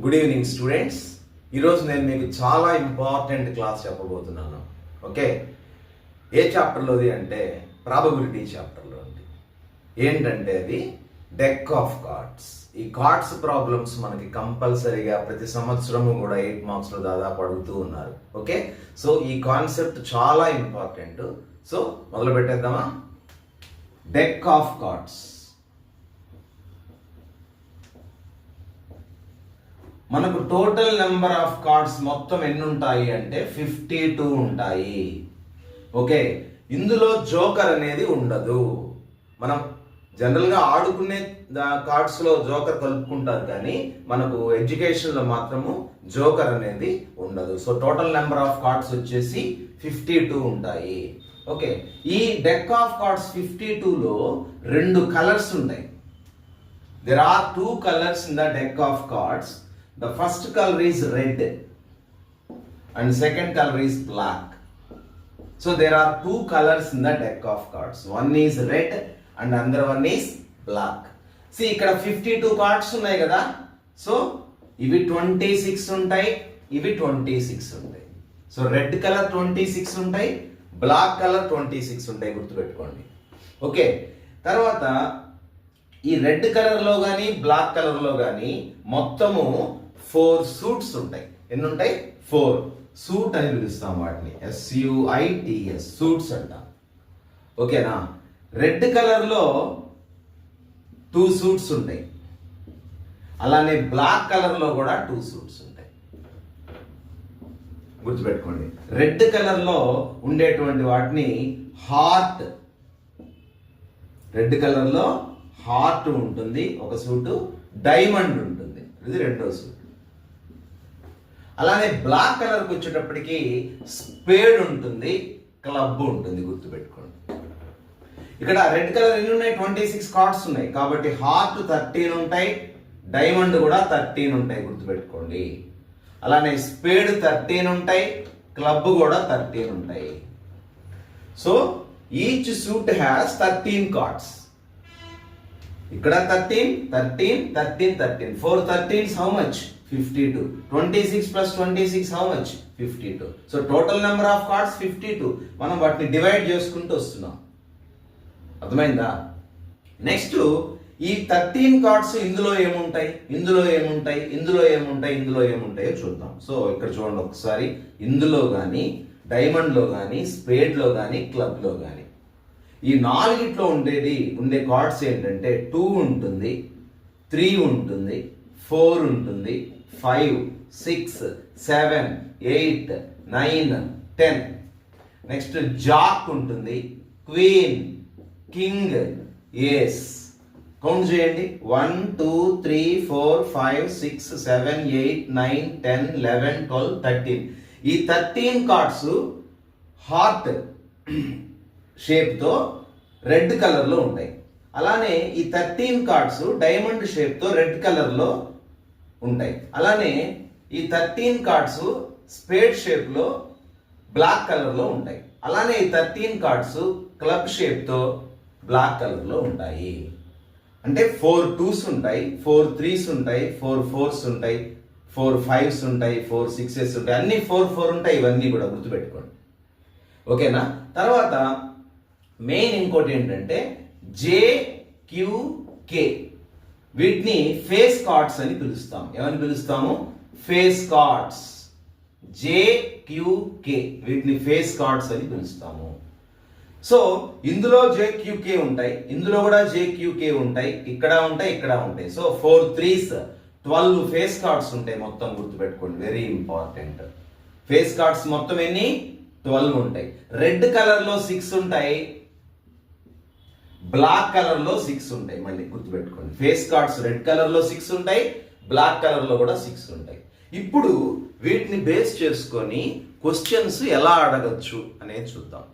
Good evening students. ఈరోజు నేను మీకు చాలా ఇంపార్టెంట్ క్లాస్ చెప్పబోతున్నాను. ఓకే, ఏ చాప్టర్లోది అంటే ప్రాబబిలిటీ చాప్టర్లో ఉంది. ఏంటంటే అది డెక్ ఆఫ్ కార్డ్స్. ఈ కార్డ్స్ ప్రాబ్లమ్స్ మనకి కంపల్సరీగా ప్రతి సంవత్సరము కూడా 8 మార్క్స్లో దాదాపు అడుగుతూ ఉన్నారు. ఓకే, సో ఈ కాన్సెప్ట్ చాలా ఇంపార్టెంట్. సో మొదలు పెట్టేద్దామా? Deck of cards. మనకు టోటల్ నెంబర్ ఆఫ్ కార్డ్స్ మొత్తం ఎన్ని ఉంటాయి అంటే 52 ఉంటాయి. ఓకే, ఇందులో జోకర్ అనేది ఉండదు. మనం జనరల్గా ఆడుకునే కార్డ్స్లో జోకర్ కలుపుకుంటారు, కానీ మనకు ఎడ్యుకేషన్లో మాత్రము జోకర్ అనేది ఉండదు. So total number of cards వచ్చేసి 52 ఉంటాయి. ఓకే, ఈ డెక్ ఆఫ్ కార్డ్స్ 52లో 2 కలర్స్ ఉంటాయి. There are 2 colors in the deck of cards. The first color is red and second color is black. So there are 2 colors in the deck of cards. One is red and another one is black. See, ikkada 52 cards unnai kada. So ivi 26 untayi, ivi 26 untayi. So red color 26 untayi, black color 26 untayi, gurtu pettukondi. Okay, tarvata ఈ red కలర్లో కానీ black కలర్లో కానీ మొత్తము 4 suits ఉంటాయి. ఎన్ని ఉంటాయి? 4 suit అని పిలుస్తాం వాటిని. SUITS సూట్స్ అంటాం. ఓకేనా? రెడ్ కలర్లో 2 సూట్స్ ఉంటాయి. అలానే బ్లాక్ కలర్లో కూడా 2 సూట్స్ ఉంటాయి. గుర్తుపెట్టుకోండి, రెడ్ కలర్లో ఉండేటువంటి వాటిని హార్ట్. రెడ్ కలర్లో హార్ట్ ఉంటుంది ఒక సూటు, డైమండ్ ఉంటుంది, ఇది రెండో సూట్. అలానే బ్లాక్ కలర్కి వచ్చేటప్పటికి స్పేడ్ ఉంటుంది, క్లబ్ ఉంటుంది. గుర్తుపెట్టుకోండి, ఇక్కడ రెడ్ కలర్ ఎన్ని ఉన్నాయి? 26 కార్డ్స్ ఉన్నాయి. కాబట్టి హార్ట్ 13 ఉంటాయి, డైమండ్ కూడా 13 ఉంటాయి. గుర్తుపెట్టుకోండి. అలానే స్పేడ్ 13 ఉంటాయి, క్లబ్ కూడా 13 ఉంటాయి. So each suit has 13 cards. ఇక్కడ 13, 13, 13, 13. 4 13s how much? 52. 26 plus 26 how much? 52. So total number of cards 52. మనం వాటిని డివైడ్ చేసుకుంటూ వస్తున్నాం. అర్థమైందా? నెక్స్ట్ ఈ 13 కార్డ్స్ ఇందులో ఏముంటాయి, ఇందులో ఏముంటాయి, ఇందులో ఏముంటాయి, ఇందులో ఏముంటాయో చూద్దాం. సో ఇక్కడ చూడండి ఒకసారి. ఇందులో కానీ, డైమండ్లో కానీ, స్పేడ్లో కానీ, క్లబ్లో కానీ ఈ 4గిట్లో ఉండే కార్డ్స్ ఏంటంటే 2 ఉంటుంది, 3 ఉంటుంది, 4 ఉంటుంది, 5, 6, 7, 8, 9, 10. నెక్స్ట్ జాక్ ఉంటుంది, క్వీన్, కింగ్, ఏస్. కౌంట్ చేయండి. 1 2 3 4 5 6 7 8 9 10 11 12 13. ఈ 13 కార్డ్స్ హార్ట్ షేప్తో రెడ్ కలర్లో ఉంటాయి. అలానే ఈ 13 కార్డ్స్ డైమండ్ షేప్తో రెడ్ కలర్లో ఉంటాయి. అలానే ఈ 13 కార్డ్స్ స్పేడ్ షేప్లో బ్లాక్ కలర్లో ఉంటాయి. అలానే ఈ 13 కార్డ్స్ క్లబ్ షేప్తో బ్లాక్ కలర్లో ఉంటాయి. అంటే 4 2s ఉంటాయి, 4 3s ఉంటాయి, 4 4s ఉంటాయి, 4 5s ఉంటాయి, 4 6s ఉంటాయి. అన్ని 4 4 ఉంటాయి. ఇవన్నీ కూడా గుర్తుపెట్టుకోండి. ఓకేనా? తర్వాత మెయిన్ ఇంకోటి ఏంటంటే JQK. వీటిని ఫేస్ కార్డ్స్ అని పిలుస్తాం. ఏమని పిలుస్తాము? Face cards. JQK వీటిని ఫేస్ కార్డ్స్ అని పిలుస్తాము. సో ఇందులో JQK ఉంటాయి, ఇందులో కూడా JQK ఉంటాయి, ఇక్కడ ఉంటాయి, ఇక్కడ ఉంటాయి. సో 4 3s 12 ఫేస్ కార్డ్స్ ఉంటాయి మొత్తం. గుర్తుపెట్టుకోండి, వెరీ ఇంపార్టెంట్. ఫేస్ కార్డ్స్ మొత్తం ఎన్ని? 12 ఉంటాయి. రెడ్ కలర్లో 6 ఉంటాయి, బ్లాక్ కలర్లో 6 ఉంటాయి. మళ్ళీ గుర్తుపెట్టుకోండి, ఫేస్ కార్డ్స్ రెడ్ కలర్లో 6 ఉంటాయి, బ్లాక్ కలర్లో కూడా 6 ఉంటాయి. ఇప్పుడు వీటిని బేస్ చేసుకొని క్వశ్చన్స్ ఎలా అడగచ్చు అనేది చూద్దాం.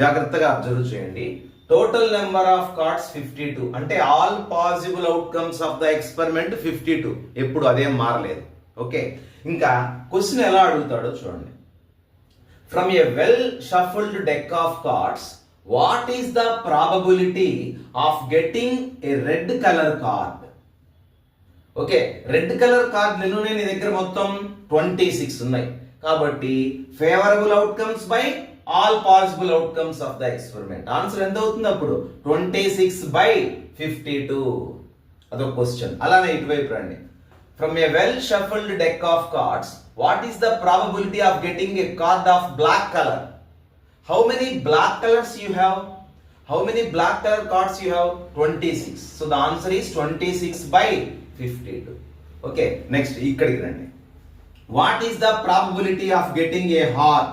జాగ్రత్తగా అబ్జర్వ్ చేయండి. టోటల్ నెంబర్ ఆఫ్ కార్డ్స్ 52 అంటే all possible outcomes of the experiment 52. ఎప్పుడు అదేం మారలేదు. ఓకే, ఇంకా క్వశ్చన్ ఎలా అడుగుతాడో చూడండి. From a well shuffled deck of cards, what is the probability of getting a red color card? Okay, red colour కార్డులు ఎన్ని ఉన్నాయి నీ దగ్గర? మొత్తం 26 ఉన్నాయి. కాబట్టి favourable outcomes by all possible outcomes of the experiment. Answer ఎంత అవుతుంది అప్పుడు? 26/52. అదొక క్వశ్చన్. అలానే ఇటువైపు రండి. From a well shuffled deck of cards, what is the probability of getting a card of black colour? How many black colours you have? How many black color cards you have? 26. So the answer is 26/52. Okay, next ikkadiki randi. What is the probability of getting a heart?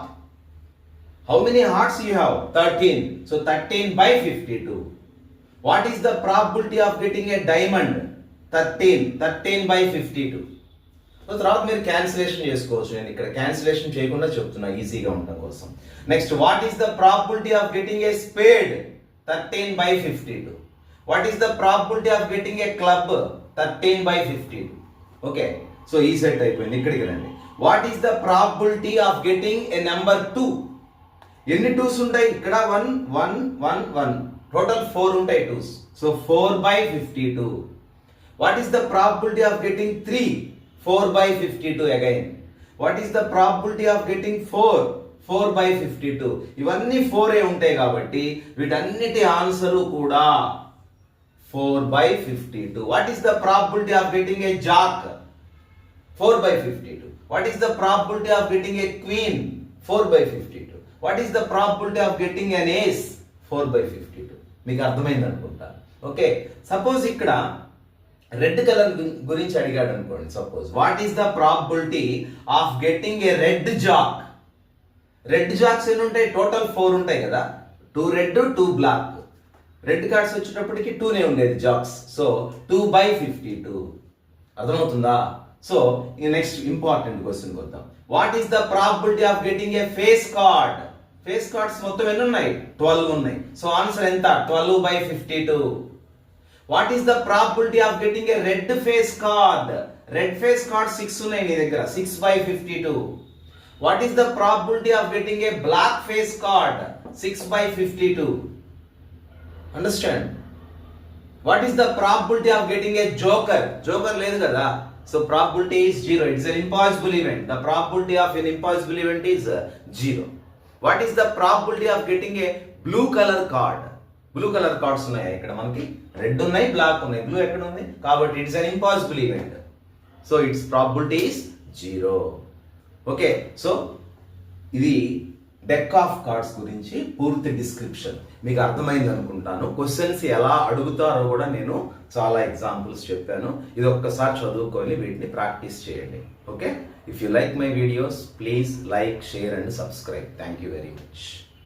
How many hearts you have? 13. So 13/52. What is the probability of getting a diamond? 13. 13/52. So తర్వాత మీరు cancellation చేసుకోవచ్చు. నేను ఇక్కడ cancellation చేయకుండా చెప్తున్నా ఈజీగా ఉండడం కోసం. Next, what is the probability of getting a spade? 13/52. What is the probability of getting a club? 13/52. Okay, so ఈ సెట్ అయిపోయింది. ఇక్కడికి రండి. What is the probability of getting A number 2? ఎన్ని 2s ఉంటాయి ఇక్కడ? 1 1 1 1, టోటల్ 4 ఉంటాయి 2s. So 4/52. What is the probability of getting 3? 4/52 again. What is the probability of getting 4? 4/52. ఇవన్నీ 4 ఉంటాయి కాబట్టి వీటన్నిటి ఆన్సర్ కూడా 4/52. What is the probability of getting a jack? 4/52. What is the probability of getting a queen? 4/52. What is the probability of getting an ace? 4/52. మీకు అర్థమైంది అనుకుంటా. Okay, suppose ఇక్కడ red colour గురించి అడిగాడు అనుకోండి. Suppose what is the probability of getting a red jack? Red jacks ఎన్ని ఉంటాయి? Total 4 ఉంటాయి కదా. 2 రెడ్ 2 బ్లాక్. రెడ్ కార్డ్స్ వచ్చేటప్పటికి 2నే ఉండేది జాక్స్. సో 2/52. అర్థమవుతుందా? సో ఈ నెక్స్ట్ ఇంపార్టెంట్ క్వశ్చన్ వద్దాం. What is the probability of getting A face card? Face cards మొత్తం ఎన్ని ఉన్నాయి? 12 ఉన్నాయి. సో ఆన్సర్ ఎంత? 12/52. What is the probability of getting a red face card? Red face card 6 ఉన్నాయి నీ దగ్గర. 6/52. What is the probability of getting a black face card? 6/52. Understand? What is the probability of getting a joker? Joker లేదు కదా. So probability is 0. It is an impossible event. The probability of an impossible event is 0. What is the probability of getting a blue color card? Blue color cards ఉన్నాయి ఇక్కడ మనకి. Red ఉన్నాయి, black ఉన్నాయి. Blue ఎక్కడ ఉంది? కాబట్టి it is an impossible event. So its probability is 0. Okay, so ఇది deck of cards గురించి పూర్తి డిస్క్రిప్షన్ మీకు అర్థమైంది అనుకుంటాను. క్వశ్చన్స్ ఎలా అడుగుతారో కూడా నేను చాలా ఎగ్జాంపుల్స్ చెప్పాను. ఇది ఒక్కసారి చదువుకొని వీటిని ప్రాక్టీస్ చేయండి. Okay, if you like my videos please like, share and subscribe. Thank you very much.